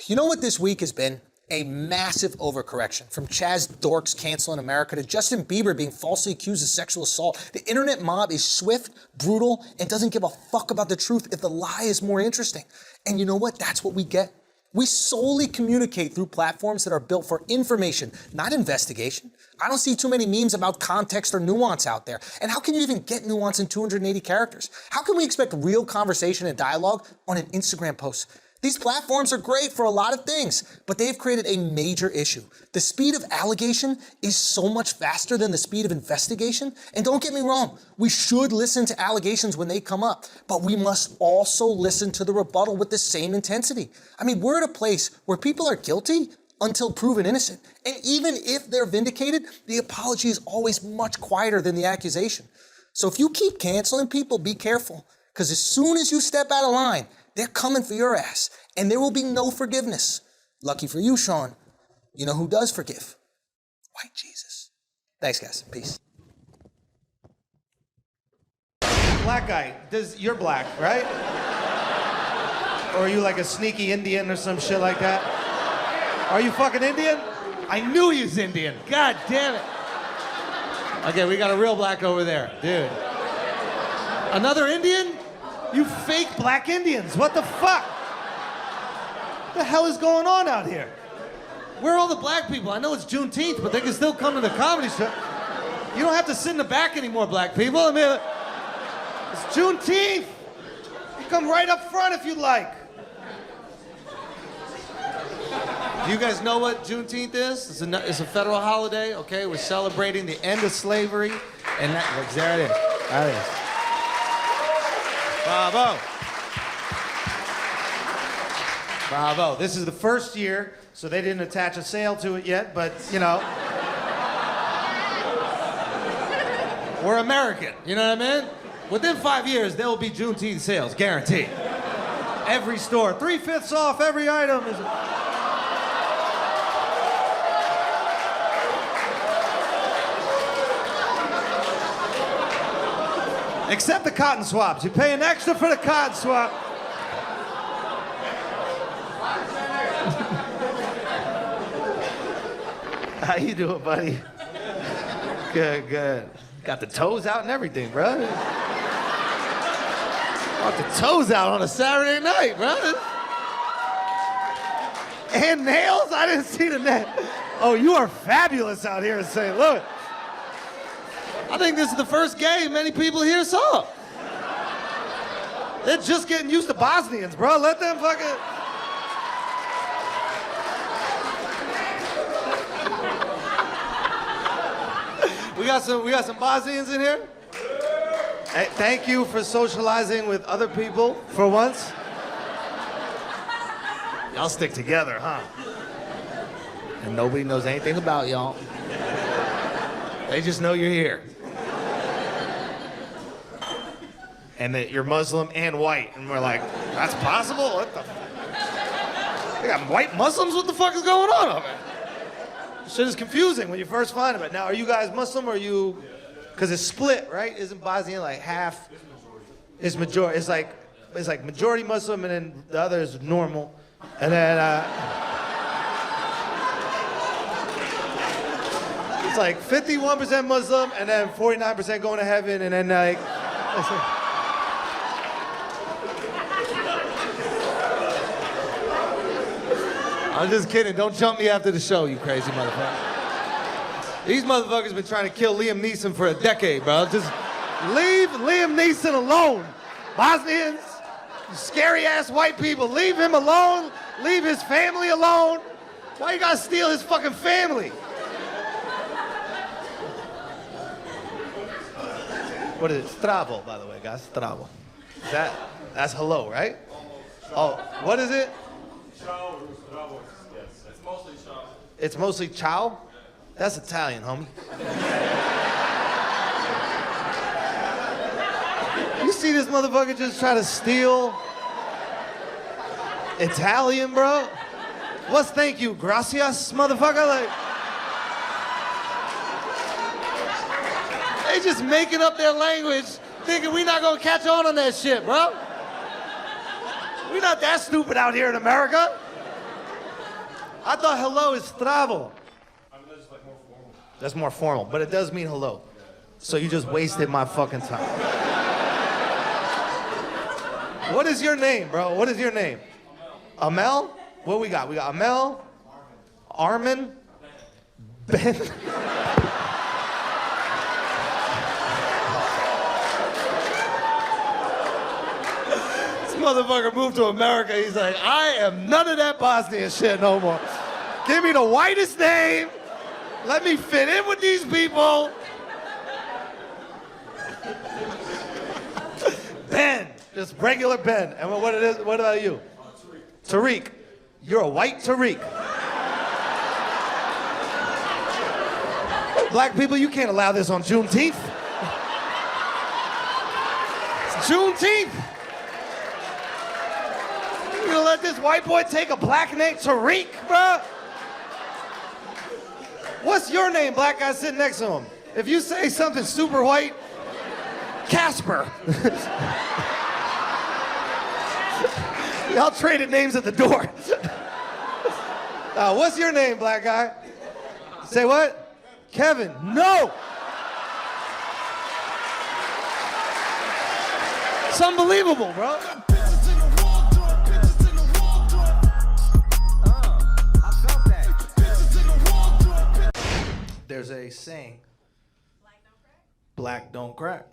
You know what this week has been? A massive overcorrection. From Chaz dorks canceling America to Justin Bieber being falsely accused of sexual assault. The internet mob is swift, brutal, and doesn't give a fuck about the truth if the lie is more interesting. And you know what? That's what we get. We solely communicate through platforms that are built for information, not investigation. I don't see too many memes about context or nuance out there. And how can you even get nuance in 280 characters? How can we expect real conversation and dialogue on an Instagram post? These platforms are great for a lot of things, but they've created a major issue. The speed of allegation is so much faster than the speed of investigation. And don't get me wrong, we should listen to allegations when they come up, but we must also listen to the rebuttal with the same intensity. I mean, we're at a place where people are guilty until proven innocent. And even if they're vindicated, the apology is always much quieter than the accusation. So if you keep canceling people, be careful, because as soon as you step out of line, they're coming for your ass, and there will be no forgiveness. Lucky for you, Sean, you know who does forgive? White Jesus. Thanks, guys. Peace. Black guy, you're black, right? Or are you like a sneaky Indian or some shit like that? Are you fucking Indian? I knew he was Indian. God damn it. Okay, we got a real black over there, dude. Another Indian? You fake black Indians, what the fuck? What the hell is going on out here? Where are all the black people? I know it's Juneteenth, but they can still come to the comedy show. You don't have to sit in the back anymore, black people. I mean, it's Juneteenth. You come right up front if you'd like. Do you guys know what Juneteenth is? It's a federal holiday, okay? We're celebrating the end of slavery, and there it is. There it is. Bravo. Bravo. This is the first year, so they didn't attach a sale to it yet, but, you know. We're American, you know what I mean? Within 5 years, there will be Juneteenth sales, guaranteed. Every store, 3/5 off every item. Except the cotton swabs. You pay an extra for the cotton swab. How you doing, buddy? Good, good. Got the toes out and everything, bro. Got the toes out on a Saturday night, bro. And nails? I didn't see the nails. Oh, you are fabulous out here in St. Louis. I think this is the first game many people here saw. They're just getting used to Bosnians, bro. Let them fucking... We got some Bosnians in here. Hey, thank you for socializing with other people for once. Y'all stick together, huh? And nobody knows anything about y'all. They just know you're here. and that you're Muslim and white. And we're like, that's possible? What the They got white Muslims? What the fuck is going on over there? Shit is confusing when you first find it. Now, are you guys Muslim or are you... Because it's split, right? Isn't Bosnia like half? It's majority. It's like majority Muslim and then the other is normal. And then... it's like 51% Muslim and then 49% going to heaven and then like... I'm just kidding. Don't jump me after the show, you crazy motherfucker. These motherfuckers been trying to kill Liam Neeson for a decade, bro. Just leave Liam Neeson alone. Bosnians, scary ass white people, leave him alone. Leave his family alone. Why you gotta steal his fucking family? What is it? Stravo, by the way, guys. Stravo. That's hello, right? Oh, what is it? It's mostly ciao? That's Italian, homie. You see this motherfucker just try to steal Italian, bro? What's thank you? Gracias, motherfucker? Like, they just making up their language, thinking we not gonna catch on that shit, bro. We not that stupid out here in America. I thought hello is stravo. That's more formal, but it does mean hello. So you just wasted my fucking time. What is your name, bro? What is your name? Amel? What we got? We got Amel, Armin, Ben. This motherfucker moved to America. He's like, I am none of that Bosnian shit no more. Give me the whitest name. Let me fit in with these people. Ben, just regular Ben. And what it is? What about you? Tariq. You're a white Tariq. Black people, you can't allow this on Juneteenth. It's Juneteenth. You gonna let this white boy take a black name, Tariq, bro? What's your name, black guy sitting next to him? If you say something super white, Casper. Y'all traded names at the door. What's your name, black guy? Say what? Kevin. No! It's unbelievable, bro. There's a saying, black don't crack.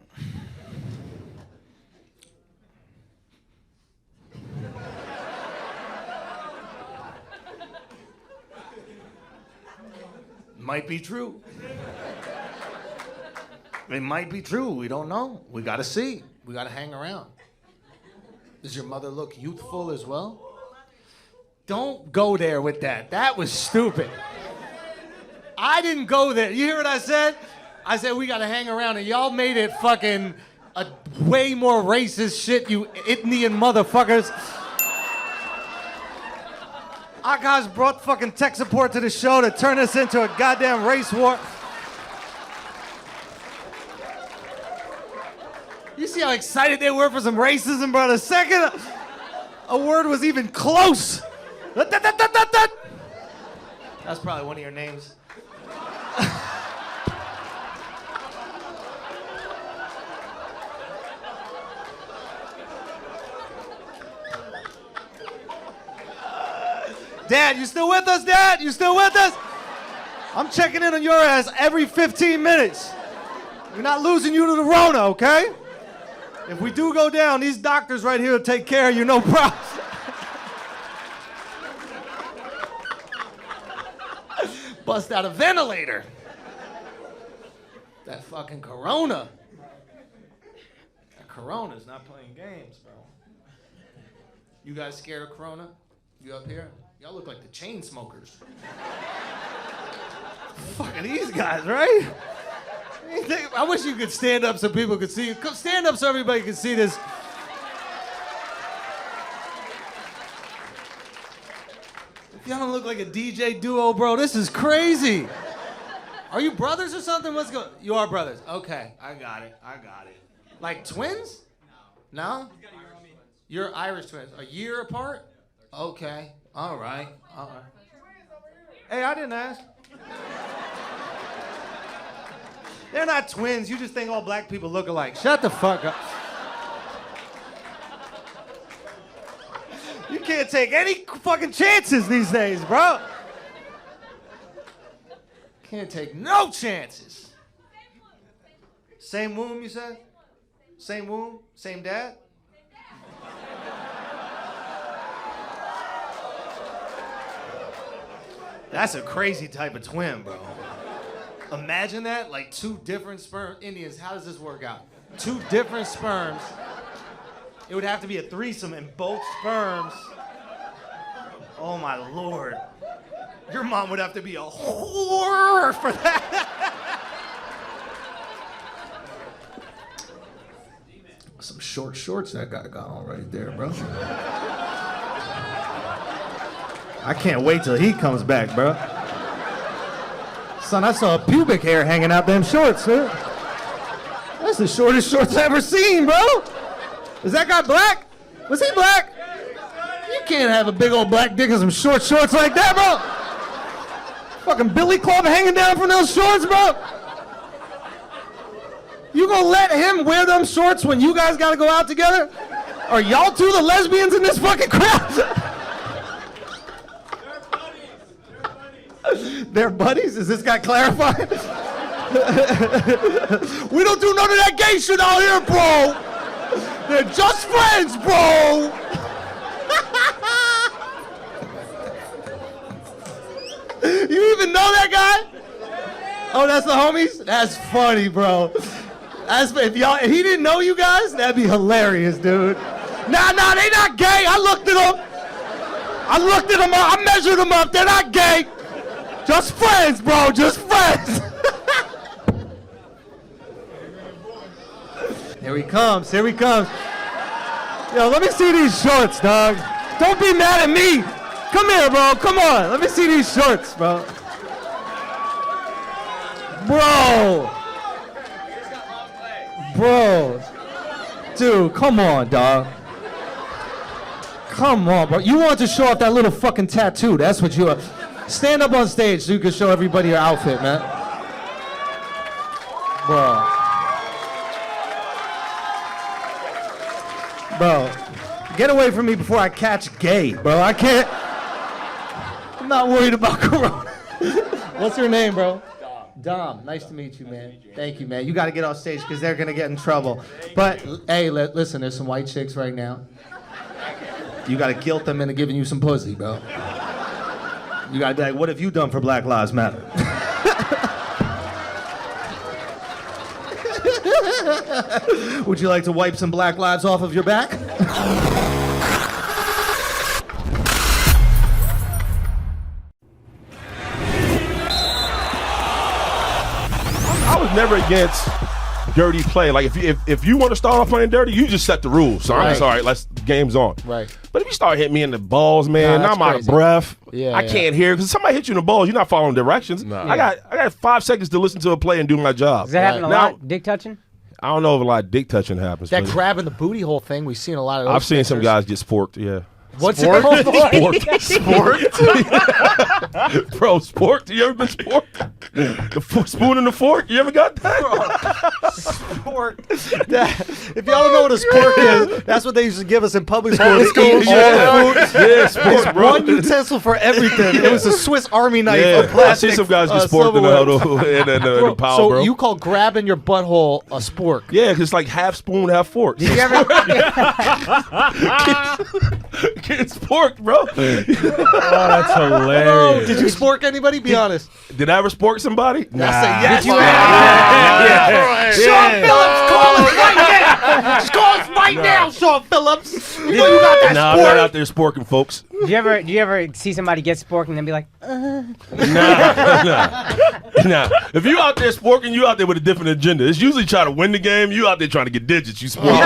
Might be true. It might be true. We don't know. We gotta see. We gotta hang around. Does your mother look youthful as well? Don't go there with that. That was stupid. I didn't go there. You hear what I said? I said we gotta hang around, and y'all made it fucking a way more racist shit, you Indian motherfuckers. Akash brought fucking tech support to the show to turn us into a goddamn race war. You see how excited they were for some racism, bro? The second a word was even close. That's probably one of your names. Dad, you still with us, Dad? You still with us? I'm checking in on your ass every 15 minutes. We're not losing you to the Rona, okay? If we do go down, these doctors right here will take care of you, no problem. Bust out a ventilator. That fucking Corona. That Corona's not playing games, bro. You guys scared of Corona? You up here? Y'all look like the chain smokers. Fucking these guys, right? I wish you could stand up so people could see you. Stand up so everybody can see this. Y'all don't look like a DJ duo, bro. This is crazy. Are you brothers or something? What's going? You are brothers. Okay, I got it. Like twins? No. You're Irish twins. A year apart? Okay. All right. Hey, I didn't ask. They're not twins. You just think all black people look alike. Shut the fuck up. You can't take any fucking chances these days, bro. Can't take no chances. Same womb, you said? Same womb? Same dad? That's a crazy type of twin, bro. Imagine that, like 2 different sperm. Indians, how does this work out? 2 different sperms. It would have to be a threesome and both sperms. Oh my Lord. Your mom would have to be a whore for that. Some short shorts that guy got on right there, bro. I can't wait till he comes back, bro. Son, I saw pubic hair hanging out them shorts, dude. That's the shortest shorts I ever seen, bro. Is that guy black? Was he black? You can't have a big old black dick and some short shorts like that, bro. Fucking billy club hanging down from those shorts, bro. You gonna let him wear them shorts when you guys gotta go out together? Are y'all 2 the lesbians in this fucking crowd? They're buddies? Is this guy clarified? We don't do none of that gay shit out here, bro. They're just friends, bro. You even know that guy? Oh, that's the homies? That's funny, bro. If he didn't know you guys, that'd be hilarious, dude. Nah, they not gay. I looked at them. I measured them up. They're not gay. Just friends, bro. Just friends. Here he comes. Yo, let me see these shorts, dog. Don't be mad at me. Come here, bro. Come on. Let me see these shorts, bro. Bro. Dude, come on, dog. Come on, bro. You want to show off that little fucking tattoo. That's what you are. Stand up on stage so you can show everybody your outfit, man. Bro, get away from me before I catch gay, bro. I can't. I'm not worried about corona. What's your name, bro? Dom. Nice to meet you, man. Thank you, man. You got to get off stage because they're going to get in trouble. But, hey, listen, there's some white chicks right now. You got to guilt them into giving you some pussy, bro. You got to be like, what have you done for Black Lives Matter? Would you like to wipe some black lives off of your back? I was never against dirty play. Like if you want to start off playing dirty, you just set the rules. So I'm sorry, game's on. Right. But if you start hitting me in the balls, man, now I'm out of breath. Yeah, I can't hear because somebody hit you in the balls. You're not following directions. No. I got 5 seconds to listen to a play and do my job. Does that happen a lot? Dick touching? I don't know if a lot of dick touching happens. That grabbing the booty hole thing, we've seen a lot of those. I've seen some guys get sporked, yeah. What's it called? Sporked? Bro, sporked? You ever been sporked? The spoon and the fork? You ever got that? Spork. If y'all don't know what a spork is, that's what they used to give us in public school. Spork, bro. One utensil for everything. It was a Swiss Army knife of I see plastic. some guys get sporked in the pile, so bro. you call grabbing your butthole a spork? Yeah, because it's like half spoon, half fork. Did you ever? Getting sporked, bro. That's hilarious. Did you spork anybody? Be honest. Did I ever spork somebody? I say yes. Sean Phillips, call us right now. Just call us right now, Sean. on, Phillips. You got that I'm not out there sporking, folks. Do you ever see somebody get sporking and then be like, Nah. If you out there sporking, you out there with a different agenda. It's usually trying to win the game. You out there trying to get digits. You sporking.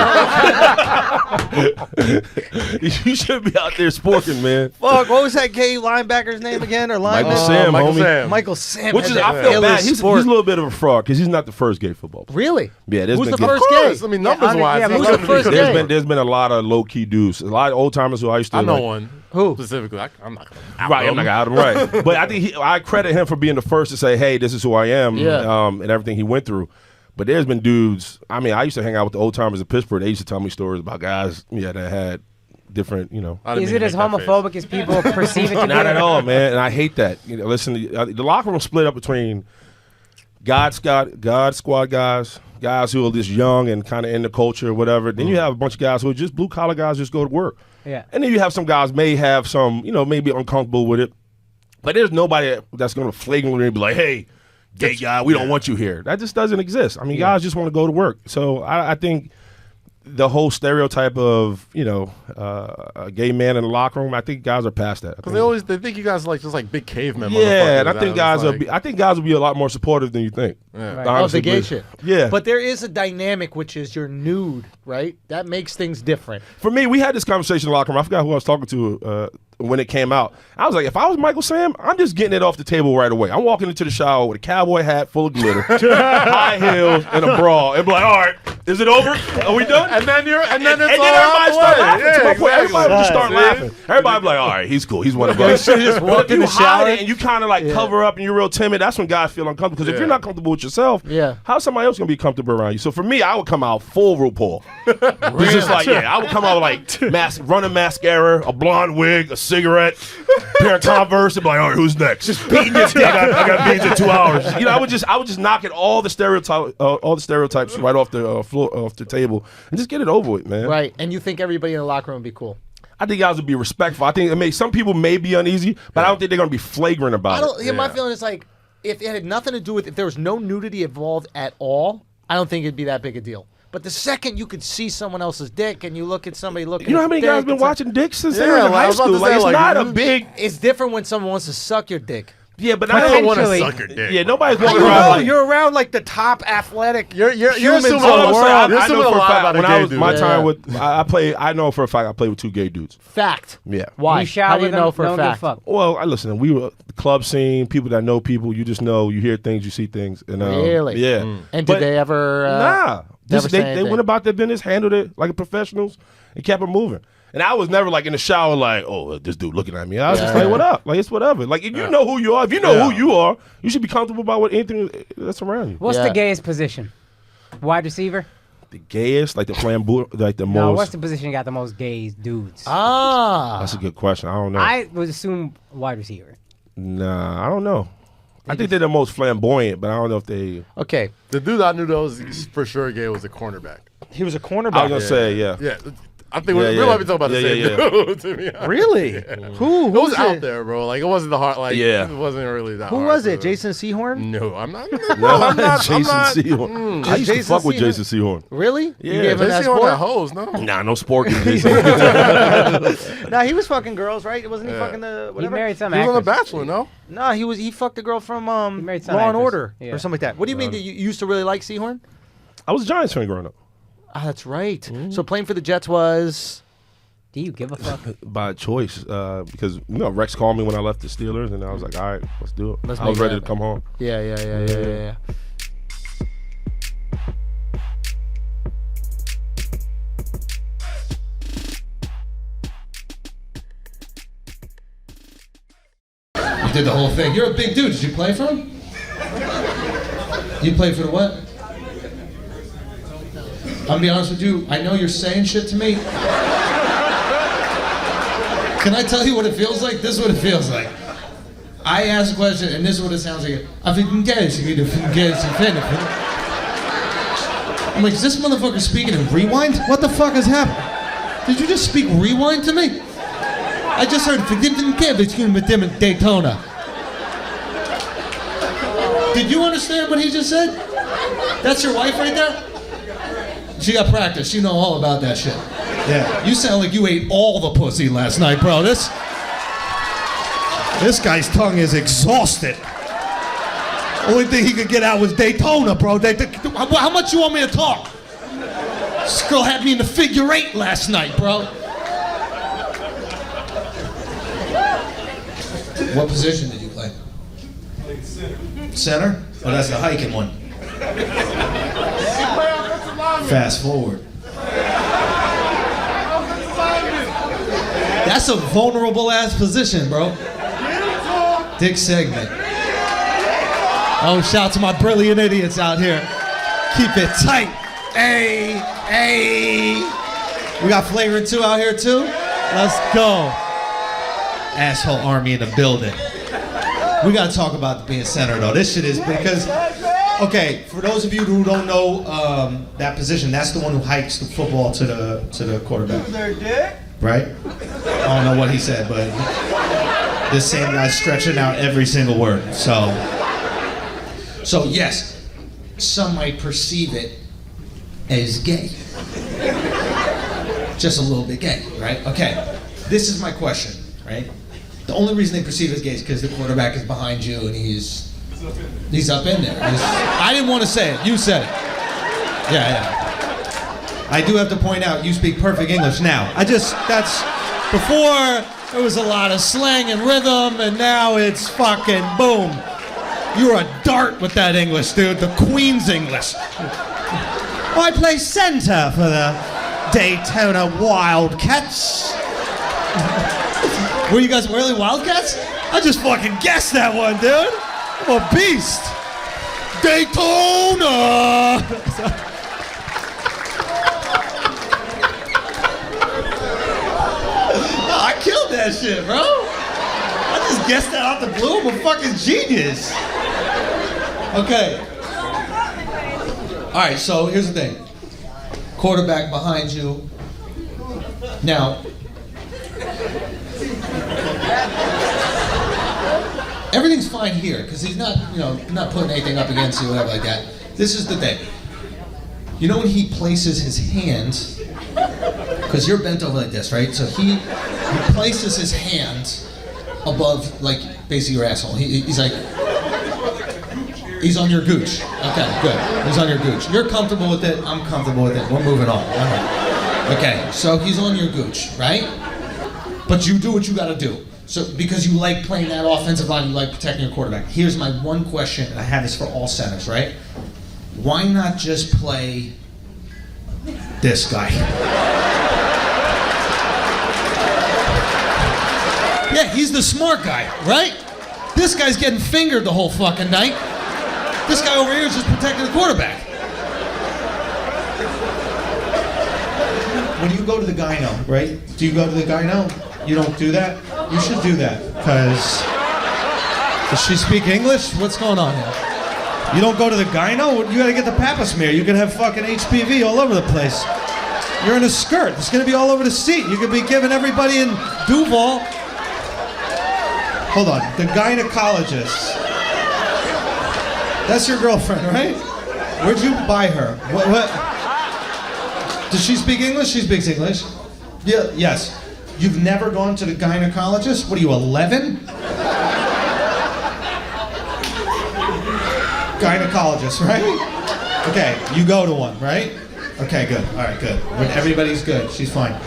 You should be out there sporking, man. Fuck, what was that gay linebacker's name again? Or linebacker? Michael Sam. Michael Sam. Which is, I feel bad. He's a little bit of a fraud because he's not the first gay football player. Really? Yeah, Who's the first gay? I mean, numbers-wise. Who's the first gay? There's been a lot of low-key dudes. A lot of old-timers who I used to I know one. Who? Specifically. I'm not going to out Right, I'm not going to out him, right. But I think I credit him for being the first to say, hey, this is who I am, and everything he went through. But there's been dudes, I mean, I used to hang out with the old-timers in Pittsburgh. They used to tell me stories about guys that had different, Is it as homophobic as people perceive it to be? Not at all, man, and I hate that. Listen, the locker room split up between God Squad guys who are just young and kind of in the culture or whatever. Then you have a bunch of guys who are just blue-collar guys just go to work. Yeah. And then you have some guys may have some, maybe uncomfortable with it. But there's nobody that's going to flagrantly be like, hey, gay guy, we don't want you here. That just doesn't exist. I mean, guys just want to go to work. So I think the whole stereotype of, a gay man in the locker room, I think guys are past that. Because they think you guys are just like big cavemen. Yeah, and I think guys will be a lot more supportive than you think. Yeah. Right. Oh, the gay shit. Yeah. But there is a dynamic, which is you're nude, right? That makes things different. For me, we had this conversation in the locker room. I forgot who I was talking to when it came out. I was like, if I was Michael Sam, I'm just getting it off the table right away. I'm walking into the shower with a cowboy hat full of glitter, high heels, and a bra, and be like, all right, is it over? Are we done? And then it's and then all everybody start laughing. Yeah, To my point, everybody would just start See? laughing. Everybody be like, all right, he's cool. He's one of us. Just walk in the shower and you kind of like cover up and you're real timid. That's when guys feel uncomfortable. Because if you're not comfortable with yourself, how's somebody else gonna be comfortable around you? So for me, I would come out full RuPaul. It's just like, I would come out with like running mascara, a blonde wig, a cigarette, pair of Converse, and be like, all right, who's next? Just beating your dick. I got beats in 2 hours. I would just knock it all the stereotypes right off the floor, off the table, and just get it over with, man. Right, and you think everybody in the locker room would be cool? I think guys would be respectful. I think some people may be uneasy, but I don't think they're gonna be flagrant about it. My feeling is like, if it had nothing to do with, if there was no nudity involved at all, I don't think it'd be that big a deal. But the second you could see someone else's dick and you look at somebody looking, you know how many guys been watching dicks since they were in high school? Like, it's not a big. It's different when someone wants to suck your dick. Yeah, but I don't want to suck your dick. Yeah, nobody's walking around like you're around like the top athletic. You're humans assuming in the world. You're assuming a lot about a gay dude. My time with I know for a fact I played with 2 gay dudes. Fact. Yeah. Why? How do you know for a fact? fact? Well, listen. We were the club scene, people that know people. You just know, you hear things, you see things. And, really? Yeah. And did they ever? Nah. They went about their business, handled it like professionals, and kept it moving. And I was never like in the shower like, oh, this dude looking at me. I was just like, what up? Like, it's whatever. Like, if you know who you are, if you know who you are, you should be comfortable about anything that's around you. What's the gayest position? Wide receiver? The gayest, like the flamboyant, like the most. No, what's the position got the most gay dudes? That's a good question. I don't know. I would assume wide receiver. Nah, I don't know. I think they're the most flamboyant, but I don't know if they. Okay. The dude I knew that was for sure gay was a cornerback. He was a cornerback. I was gonna say, yeah. Yeah. I think we might be talking about the same dude, to be honest. Really? Yeah. Who It was was out it? there, bro. Like, it wasn't the hard. Like, it wasn't really that Who hard. was it? Jason Sehorn? No, I'm not. Jason Sehorn. I used to fuck with Jason Sehorn. Really? Yeah. You gave him that Jason Sehorn sport? had hoes, no? Nah, no sporking Jason. Nah, he was fucking girls, right? Wasn't he fucking the He whatever? married some He was on The actress. Bachelor, no? Nah, he fucked a girl from married some Law and actress. Order Yeah. or something like that. What do you mean that you used to really like Sehorn? I was a Giants fan growing up. Ah, that's right. So playing for the Jets was. Do you give a fuck? By choice, because Rex called me when I left the Steelers, and I was like, all right, let's do it. Let's I was make ready it to come home. Yeah. You did the whole thing. You're a big dude. Did you play for him? You played for the what? I'm gonna be honest with you. I know you're saying shit to me. Can I tell you what it feels like? This is what it feels like. I ask a question, and this is what it sounds like. I'm like, is this motherfucker speaking in rewind? What the fuck is happening? Did you just speak rewind to me? I just heard Daytona. Did you understand what he just said? That's your wife right there? She got practice. She know all about that shit. Yeah, you sound like you ate all the pussy last night, bro. This guy's tongue is exhausted. Only thing he could get out was Daytona, bro. How much you want me to talk? This girl had me in the figure 8 last night, bro. What position did you play? Center? Oh, that's the hiking one. Fast forward. That's a vulnerable ass position, bro. Dick segment. Oh, shout out to my brilliant idiots out here. Keep it tight. Hey, hey. We got Flagrant 2 out here too? Let's go. Asshole army in the building. We gotta talk about being center though. This shit is because, okay, for those of you who don't know that position, that's the one who hikes the football to the quarterback. Right? I don't know what he said, but this same guy's stretching out every single word. So yes, some might perceive it as gay. Just a little bit gay, right? Okay, this is my question, right? The only reason they perceive it as gay is because the quarterback is behind you and he's up in there. I didn't want to say it, you said it. Yeah. I do have to point out, you speak perfect English now. That's, before there was a lot of slang and rhythm, and now it's fucking boom. You're a dart with that English, dude, the Queen's English. I play center for the Daytona Wildcats. Were you guys really Wildcats? I just fucking guessed that one, dude. I'm a beast. Daytona! I killed that shit, bro. I just guessed that out the blue. I'm a fucking genius. Okay. All right, so here's the thing. Quarterback behind you. Now, everything's fine here because he's not, not putting anything up against you, whatever like that. This is the thing. You know when he places his hands, because you're bent over like this, right? So he places his hands above, like, basically your asshole. He's like, he's on your gooch. Okay, good. He's on your gooch. You're comfortable with it. I'm comfortable with it. We're moving on. All right. Okay, so he's on your gooch, right? But you do what you gotta do. So, because you like playing that offensive line, you like protecting your quarterback. Here's my one question, and I have this for all centers, right? Why not just play this guy? Yeah, he's the smart guy, right? This guy's getting fingered the whole fucking night. This guy over here is just protecting the quarterback. When you go to the gyno, right? Do you go to the gyno? You don't do that? You should do that, because... Does she speak English? What's going on here? You don't go to the gyno? You gotta get the papa smear. You could have fucking HPV all over the place. You're in a skirt. It's gonna be all over the seat. You could be giving everybody in Duval... Hold on, the gynecologist. That's your girlfriend, right? Where'd you buy her? What? Does she speak English? She speaks English. Yeah, yes. You've never gone to the gynecologist? What are you, 11? Gynecologist, right? Okay, you go to one, right? Okay, good. All right, good. When everybody's good, she's fine. All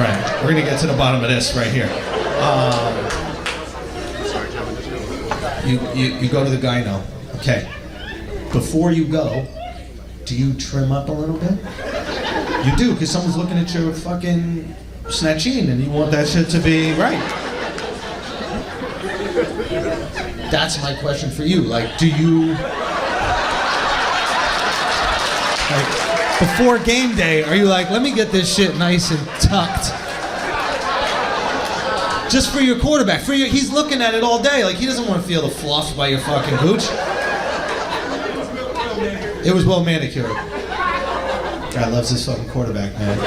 right, we're gonna get to the bottom of this right here. You go to the gyno. Okay. Before you go, do you trim up a little bit? You do, because someone's looking at your fucking snatchine and you want that shit to be right. That's my question for you. Like, do you... Like, before game day, are you like, let me get this shit nice and tucked? Just for your quarterback. He's looking at it all day. Like, he doesn't want to feel the fluff by your fucking gooch. It was well manicured. God loves his fucking quarterback, man.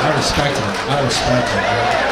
I respect him.